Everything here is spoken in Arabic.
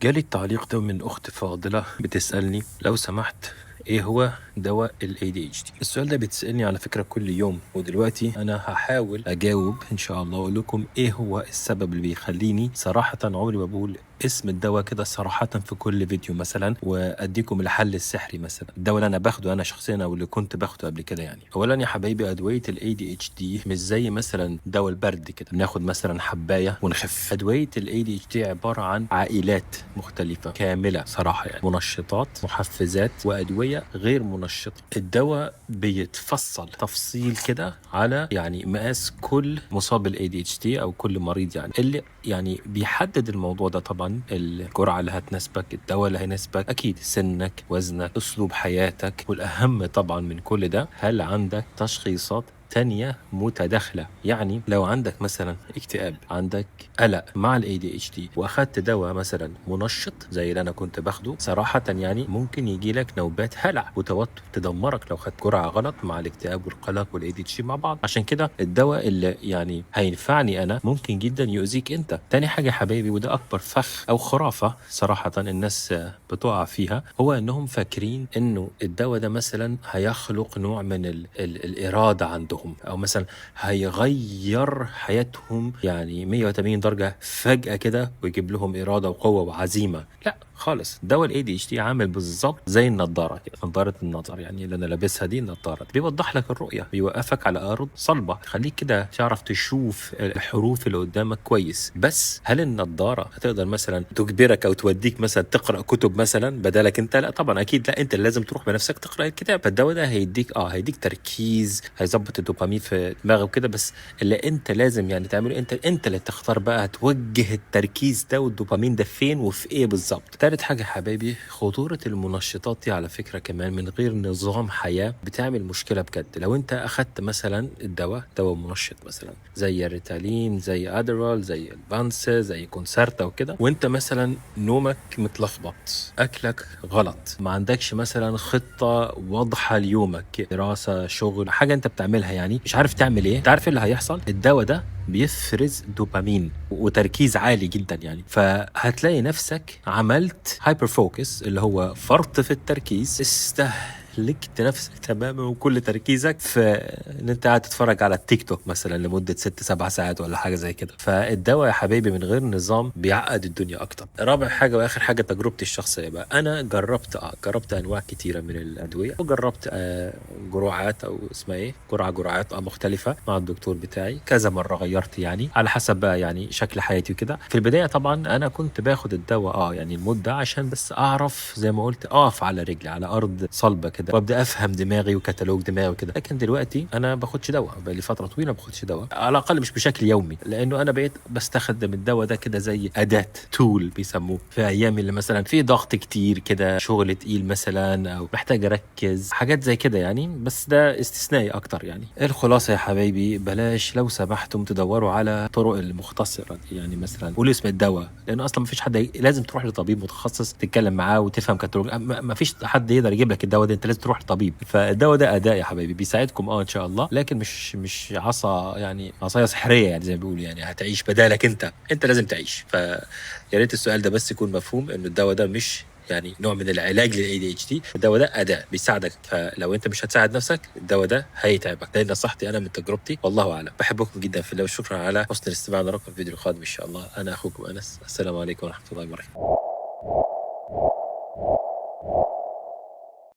جالي التعليق ده من أخت فاضلة بتسألني لو سمحت ايه هو دواء ال ADHD. السؤال ده بتسألني على فكرة كل يوم، ودلوقتي انا هحاول اجاوب ان شاء الله واقول لكم ايه هو السبب اللي بيخليني صراحة عمري ما بقول اسم الدواء كده صراحة في كل فيديو مثلا واديكم الحل السحري. مثلا الدواء اللي انا باخده انا شخصيا او اللي كنت باخده قبل كده، يعني اولا يا حبايبي ادوية ال ADHD مش زي مثلا دواء البرد كده بناخد مثلا حباية ونخف. ادوية ال ADHD عبارة عن عائلات مختلفة كاملة صراحة، يعني منشطات، محفزات، وادوية غير منشطة. الدواء بيتفصل تفصيل كده على يعني مقاس كل مصاب بال ADHD او كل مريض، يعني اللي يعني بيحدد الموضوع ده طبعا الجرعة اللي هتناسبك، الدواء اللي هيناسبك، اكيد سنك، وزنك، اسلوب حياتك، والاهم طبعا من كل ده هل عندك تشخيصات تانية متداخلة. يعني لو عندك مثلا اكتئاب، عندك قلق مع ال ADHD واخدت دواء مثلا منشط زي اللي انا كنت باخده، صراحة يعني ممكن يجي لك نوبات هلع وتوتر تدمرك لو خدت جرعة غلط مع الاكتئاب والقلق وال ADHD مع بعض. عشان كده الدواء اللي يعني هينفعني انا ممكن جدا يؤذيك انت. تاني حاجة يا حبايبي، وده اكبر فخ او خرافة صراحة الناس بتقع فيها، هو انهم فاكرين انه الدواء ده مثلا هيخلق نوع من الإرادة عندهم، او مثلا هيغير حياتهم يعني 180 درجة فجأة كده ويجيب لهم إرادة وقوة وعزيمة. لا خالص، دواء ال ADHD عامل بالظبط زي النضارة كده، نضارة النظر يعني اللي انا لابسها دي، النضارة بيوضح لك الرؤية، بيوقفك على أرض صلبة، خليك كده تعرف تشوف الحروف اللي قدامك كويس. بس هل النضارة هتقدر مثلا تجبرك او توديك مثلا تقرأ كتب مثلا بدالك انت؟ لا طبعا، اكيد لا، انت اللي لازم تروح بنفسك تقرأ الكتاب. فالدواء ده هيديك تركيز، هيظبط الدوبامين في دماغك وكده، بس اللي انت لازم يعني تعمله انت اللي تختار بقى هتوجه التركيز ده والدوبامين ده فين وفي ايه بالظبط. تالت حاجه حبايبي، خطوره المنشطات دي على فكره كمان من غير نظام حياه بتعمل مشكله بجد. لو انت اخدت مثلا دواء منشط مثلا زي الريتالين، زي ادرال، زي الفانسا، زي كونسرتا وكده، وانت مثلا نومك متلخبط، اكلك غلط، ما عندكش مثلا خطه واضحه ليومك، دراسه، شغل، حاجه انت بتعملها يعني مش عارف تعمل ايه، تعرف ايه اللي هيحصل؟ الدواء ده بيفرز دوبامين وتركيز عالي جدا، يعني فهتلاقي نفسك عملت هايبر فوكس اللي هو فرط في التركيز، استهلكت نفسك تماما وكل تركيزك في ان انت قاعد تتفرج على التيك توك مثلا لمدة 6-7 ساعات ولا حاجة زي كده. فالدواء يا حبيبي من غير نظام بيعقد الدنيا اكتر. رابع حاجة واخر حاجة، تجربتي الشخصية بقى، انا جربت انواع كتيرة من الادوية، وجربت جرعات او اسمها ايه جرعات مختلفة مع الدكتور بتاعي كذا مرة، غيرت يعني على حسب بقى يعني شكل حياتي وكده. في البداية طبعا انا كنت باخد الدواء يعني المدة عشان بس اعرف زي ما قلت اقف على رجلي على ارض صلبة كده وابدا افهم دماغي وكتالوج دماغي وكده. لكن دلوقتي انا باخدش دواء بقى لي فترة طويلة، باخدش دواء على الاقل مش بشكل يومي، لانه انا بقيت بستخدم الدواء ده كده زي اداة، تول بيسموه، في ايام اللي مثلا في ضغط كتير كده، شغل تقيل مثلا، او محتاج اركز، حاجات زي كده يعني. بس ده استثنائي اكتر. يعني الخلاصه يا حبايبي، بلاش لو سمحتم تدوروا على طرق المختصره دي، يعني مثلا قولوا اسم الدواء، لان اصلا مفيش حد لازم تروح لطبيب متخصص تتكلم معاه وتفهم كتالوج، مفيش حد يقدر يجيب لك الدواء ده، انت لازم تروح لطبيب. فالدواء ده اداء يا حبايبي بيساعدكم ان شاء الله، لكن مش عصا يعني عصايه سحريه يعني زي ما بيقولوا، يعني هتعيش بدالك، انت لازم تعيش. فيا ريت السؤال ده بس يكون مفهوم، انه الدواء ده مش يعني نوع من العلاج لل ADHD، الدواء ده أداة بيساعدك. فلو انت مش هتساعد نفسك الدواء ده هيتعبك. ده نصيحتي انا من تجربتي، والله اعلم. بحبكم جدا في الله، وشكرا على حسن الاستماع. نراكم في الفيديو القادم ان شاء الله. انا اخوكم انس، السلام عليكم ورحمه الله وبركاته.